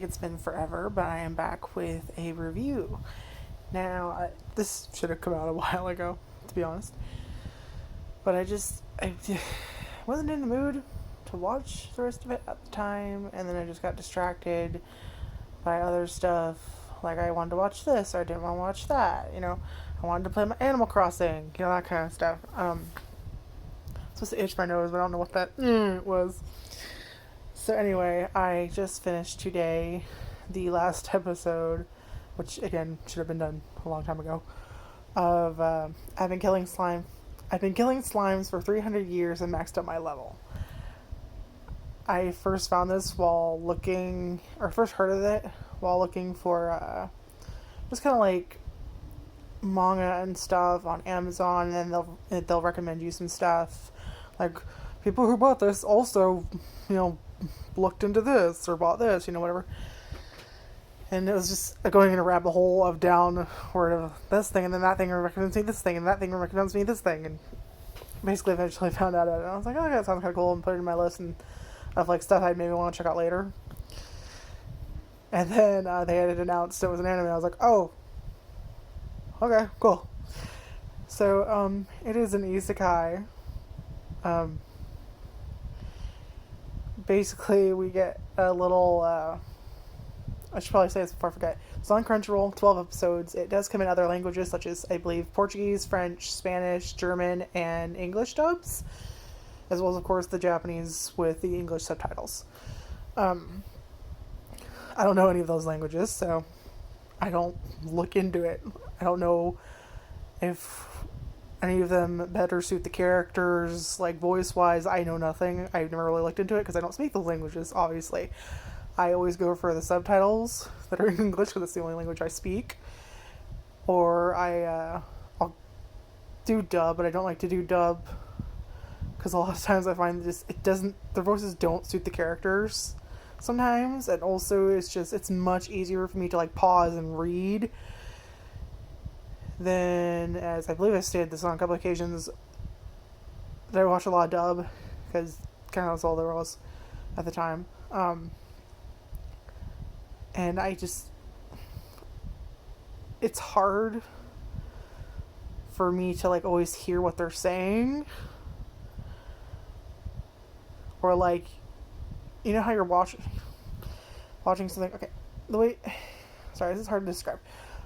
It's been forever, but I am back with a review. Now, this should have come out a while ago, to be honest. But I wasn't in the mood to watch the rest of it at the time, and then I just got distracted by other stuff. Like, I wanted to watch this, or I didn't want to watch that, I wanted to play my Animal Crossing, that kind of stuff. I'm supposed to itch my nose, but I don't know what that was. So anyway, I just finished today the last episode, which again should have been done a long time ago, of I've been killing slime. I've been killing slimes for 300 years and maxed up my level. I first found this while looking, or first heard of it while looking for just kind of like manga and stuff on Amazon, and then they'll recommend you some stuff. Like, people who bought this also, looked into this or bought this, whatever. And it was just going in a rabbit hole of downward of this thing, and then that thing recommends me this thing, and that thing recommends me this thing, and basically eventually found out about it. And I was like, oh, that sounds kind of cool, and put it in my list and of like stuff I maybe want to check out later. And then they had announced it was an anime. I was like, oh, okay, cool. So it is an isekai. Basically, we get a little. I should probably say this before I forget. It's on Crunchyroll, 12 episodes. It does come in other languages, such as, I believe, Portuguese, French, Spanish, German, and English dubs, as well as, of course, the Japanese with the English subtitles. I don't know any of those languages, so I don't look into it. I don't know if any of them better suit the characters, like voice-wise. I know nothing. I've never really looked into it because I don't speak those languages, obviously. I always go for the subtitles that are in English because it's the only language I speak. Or I'll do dub, but I don't like to do dub because a lot of times I find their voices don't suit the characters sometimes, and also it's much easier for me to like pause and read than, as I believe I stated this on a couple of occasions, that I watch a lot of dub because kind of that's all there was at the time. And it's hard for me to like always hear what they're saying, or like, how you're watching something. Okay, sorry, this is hard to describe.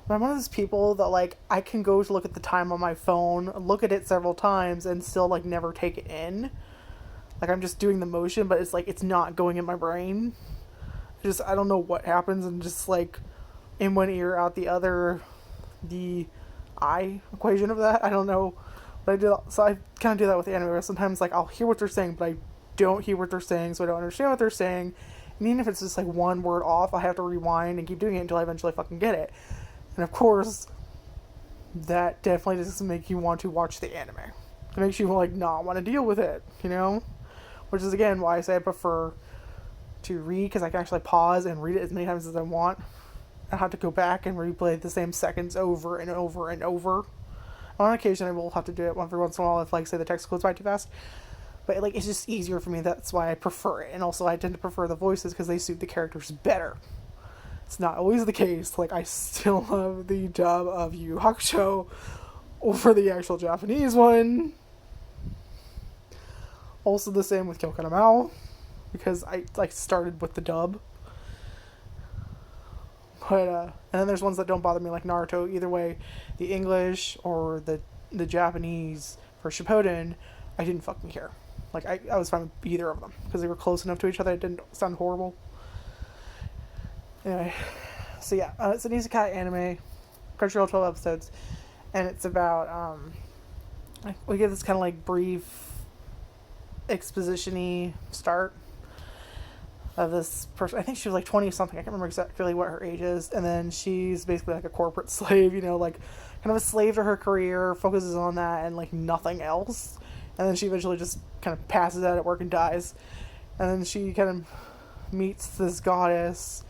But I'm one of those people that like I can go to look at the time on my phone, look at it several times, and still like never take it in. Like, I'm just doing the motion, but it's like it's not going in my brain. I don't know what happens, and just like in one ear out the other, the I equation of that. I don't know, but I do. So I kind of do that with anime, where sometimes like I'll hear what they're saying, but I don't hear what they're saying, so I don't understand what they're saying. And even if it's just like one word off, I have to rewind and keep doing it until I eventually fucking get it. And of course, that definitely doesn't make you want to watch the anime. It makes you like not want to deal with it, Which is again why I say I prefer to read, because I can actually pause and read it as many times as I want. I don't have to go back and replay the same seconds over and over and over. On occasion, I will have to do it every once in a while if, like, say the text goes by too fast. But like, it's just easier for me. That's why I prefer it. And also, I tend to prefer the voices because they suit the characters better. It's not always the case. Like, I still love the dub of Yu Yu Hakusho over the actual Japanese one. Also the same with Kyokanamao, because I like started with the dub. But and then there's ones that don't bother me, like Naruto. Either way, the English or the Japanese for Shippuden, I didn't fucking care. Like, I was fine with either of them because they were close enough to each other. It didn't sound horrible. Anyway, so yeah, it's an isekai anime, Crunchyroll, 12 episodes, and it's about we get this kind of like brief exposition-y start of this person. I think she was like 20 something. I can't remember exactly what her age is. And then she's basically like a corporate slave, like kind of a slave to her career, focuses on that and like nothing else. And then she eventually just kind of passes out at work and dies. And then she kind of meets this goddess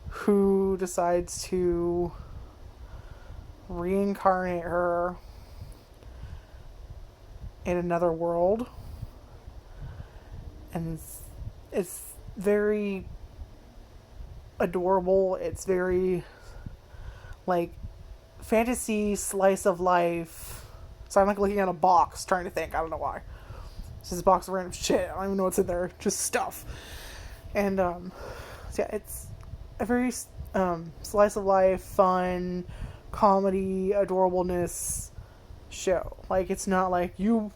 who decides to reincarnate her in another world. And it's very adorable. It's very like fantasy slice of life. So I'm like looking at a box trying to think. I don't know why. It's just a box of random shit. I don't even know what's in there. Just stuff. And so yeah, it's a very slice of life, fun, comedy, adorableness show. Like, it's not like you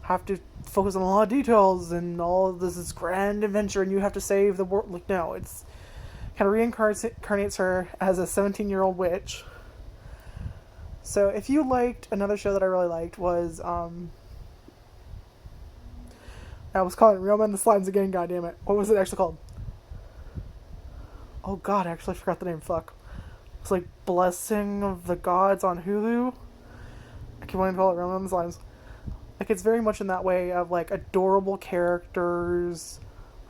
have to focus on a lot of details and all of this grand adventure and you have to save the world. Like, no, it's kind of reincarnates her as a 17-year-old witch. So if you liked, another show that I really liked was I was calling it Real Men the Slimes again, goddammit. What was it actually called? Oh god, I actually forgot the name, fuck. It's like Blessing of the Gods on Hulu. I keep wanting to call it Real Men the Slimes. Like, it's very much in that way of like adorable characters,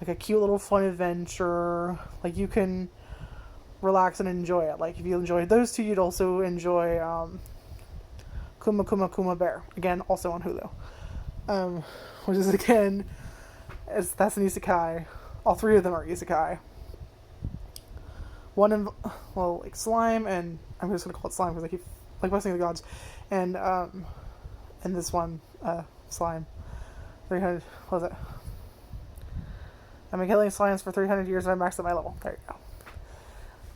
like a cute little fun adventure. Like, you can relax and enjoy it. Like, if you enjoyed those two, you'd also enjoy Kuma Kuma Kuma Bear, again, also on Hulu, which is again, that's an isekai. All three of them are isekai. One like slime, and I'm just gonna call it slime because I keep like Blessing of the Gods, and this one slime, 300. What was it? I've been killing slimes for 300 years and I maxed out my level. There you go.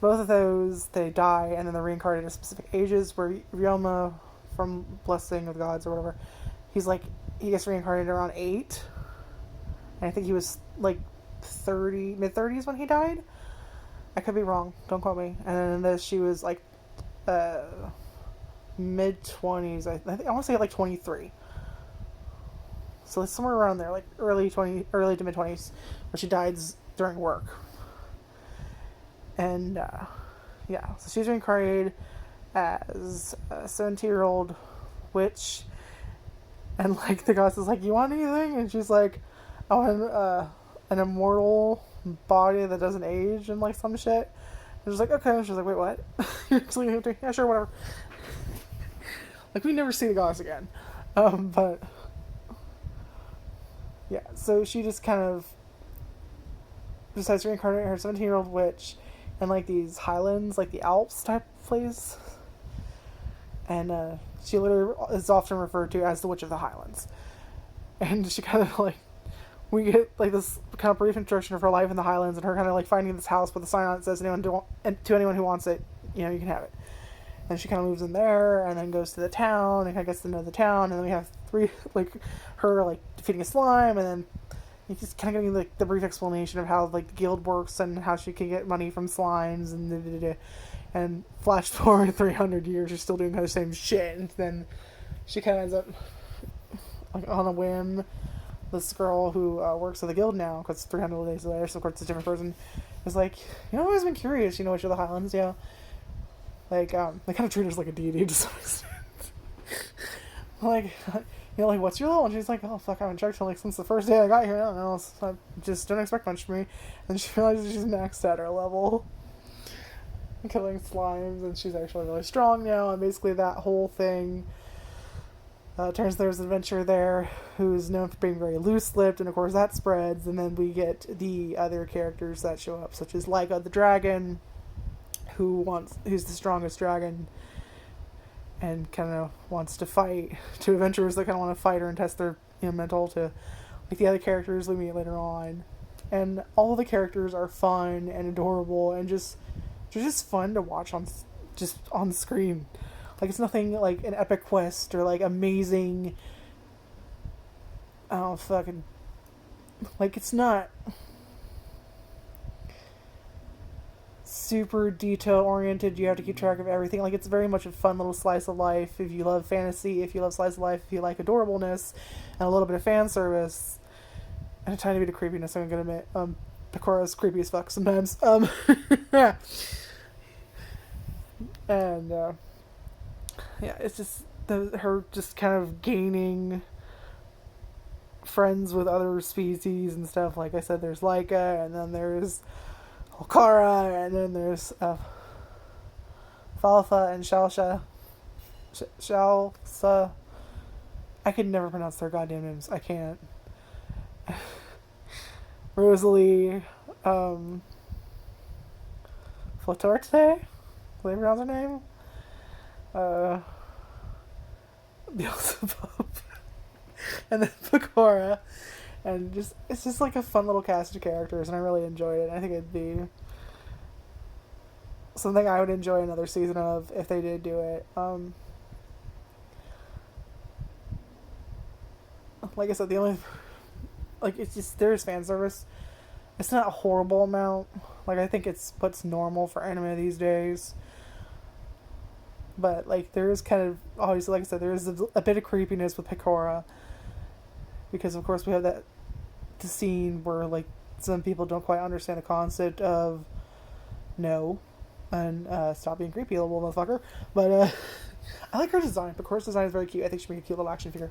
Both of those, they die and then they're reincarnated at specific ages. Where Ryoma from Blessing of the Gods or whatever, he gets reincarnated around 8, and I think he was like 30, mid-30s when he died. I could be wrong. Don't quote me. And then in this, she was like mid-20s. I think I want to say like 23. So it's somewhere around there, like early to mid-20s, where she dies during work. And yeah, so she's reincarnated as a 17-year-old witch, and like the goddess is like, "You want anything?" And she's like, "I want an immortal body that doesn't age," and like some shit. And she's like, "Okay." And she's like, "Wait, what?" Yeah, sure, whatever. Like, we never see the goddess again, but yeah. So she just kind of decides to reincarnate her 17-year-old witch in like these highlands, like the Alps type place. And she literally is often referred to as the Witch of the Highlands. And she kind of like, we get like this kind of brief introduction of her life in the Highlands and her kind of like finding this house with a sign on it that says to anyone who wants it, you can have it. And she kind of moves in there and then goes to the town and kind of gets to know the town. And then we have her like defeating a slime, and then you just kind of getting like the brief explanation of how like the guild works and how she can get money from slimes and flash forward 300 years, she's still doing kind of the same shit. And then she kind of ends up like on a whim, this girl who works at the guild now, because 300 days later, so of course it's a different person, is like, I've always been curious, Witch of the Highlands, yeah. Like, they kind of treat her as like a deity to some extent. Like, like, what's your level? And she's like, oh, fuck, I haven't checked her, like, since the first day I got here. I don't know, so I just don't expect much from me. And she realizes she's maxed at her level. Killing slimes, and she's actually really strong now, and basically that whole thing turns there's an adventurer there who's known for being very loose-lipped, and of course that spreads, and then we get the other characters that show up, such as Laika the dragon, who's the strongest dragon, and kind of wants to fight, to adventurers that kind of want to fight her and test their mental, to like the other characters we meet later on. And all the characters are fun and adorable and they're just fun to watch on screen. Like, it's nothing like an epic quest or like amazing, fucking, like, it's not super detail oriented. You have to keep track of everything. Like, it's very much a fun little slice of life. If you love fantasy, if you love slice of life, if you like adorableness and a little bit of fan service and a tiny bit of creepiness, I'm gonna admit. Picoro's creepy as fuck sometimes. Yeah. And yeah, it's just her just kind of gaining friends with other species and stuff. Like I said, there's Laika, and then there's Okara, and then there's Falfa and Shalsa. I can never pronounce their goddamn names. I can't. Rosalie, flatorte, whatever pronounce her name. Beelzebub, and then Pecora, and it's just like a fun little cast of characters, and I really enjoyed it. I think it'd be something I would enjoy another season of if they did do it. Like I said, the only it's just there's fan service. It's not a horrible amount. Like I think it's what's normal for anime these days. But like there is kind of always, like I said, there is a bit of creepiness with Pecora, because of course we have the scene where like some people don't quite understand the concept of no and stop being creepy, little motherfucker. But I like her design. Pecora's design is very cute. I think she'd make a cute little action figure.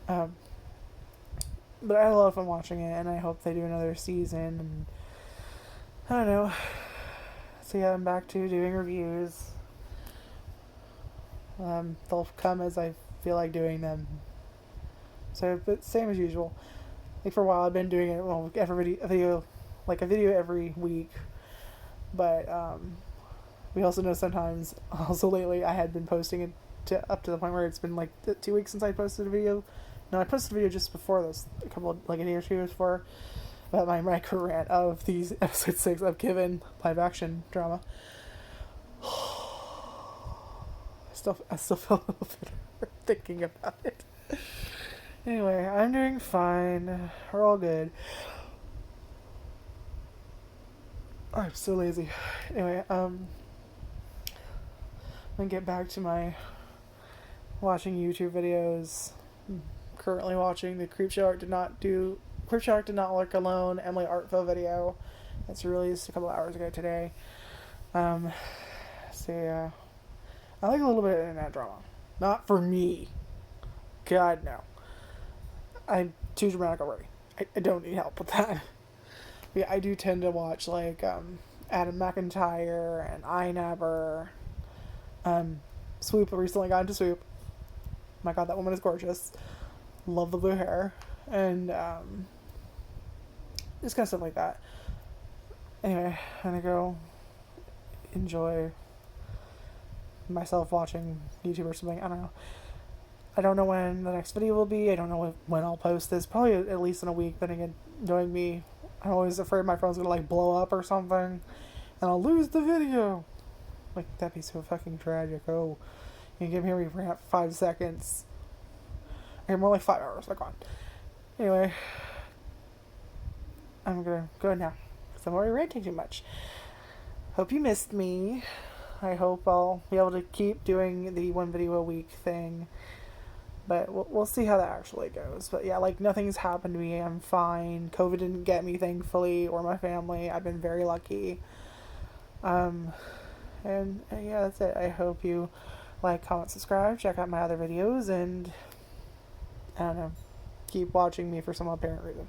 But I had a lot of fun watching it, and I hope they do another season. And I don't know. So yeah, I'm back to doing reviews. They'll come as I feel like doing them. So, but same as usual. Like for a while, I've been doing it. Well, a video every week. But we also know sometimes. Also lately, I had been posting it up to the point where it's been like 2 weeks since I posted a video. No, I posted a video just before this, a couple of, like a day or 2 years before, about my micro rant of these episode 6 of Given live action drama. I still feel a little bit thinking about it. Anyway, I'm doing fine. We're all good. Oh, I'm so lazy. Anyway, I'm gonna get back to my watching YouTube videos. I'm currently watching the Creepshow Art Did Not Lurk Alone Emily Artful video. That's released a couple hours ago today. So yeah. I like a little bit of internet drama. Not for me. God, no. I'm too dramatic already. I don't need help with that. But yeah, I do tend to watch, like, Adam McIntyre and iNabber. Swoop, I recently got into Swoop. My god, that woman is gorgeous. Love the blue hair. And, just kind of stuff like that. Anyway, I'm gonna go enjoy myself watching YouTube or something. I don't know. I don't know when the next video will be. I don't know when I'll post this. Probably at least in a week. Then again, knowing me, I'm always afraid my phone's gonna like blow up or something, and I'll lose the video. Like that'd be so fucking tragic. Oh, you can hear me rant 5 seconds. Okay, more like 5 hours. Like on. Anyway, I'm gonna go now because I'm already ranting too much. Hope you missed me. I hope I'll be able to keep doing the 1 video a week thing. But we'll see how that actually goes. But yeah, like nothing's happened to me. I'm fine. COVID didn't get me, thankfully, or my family. I've been very lucky. And yeah, that's it. I hope you like, comment, subscribe, check out my other videos, and I don't know, keep watching me for some apparent reason.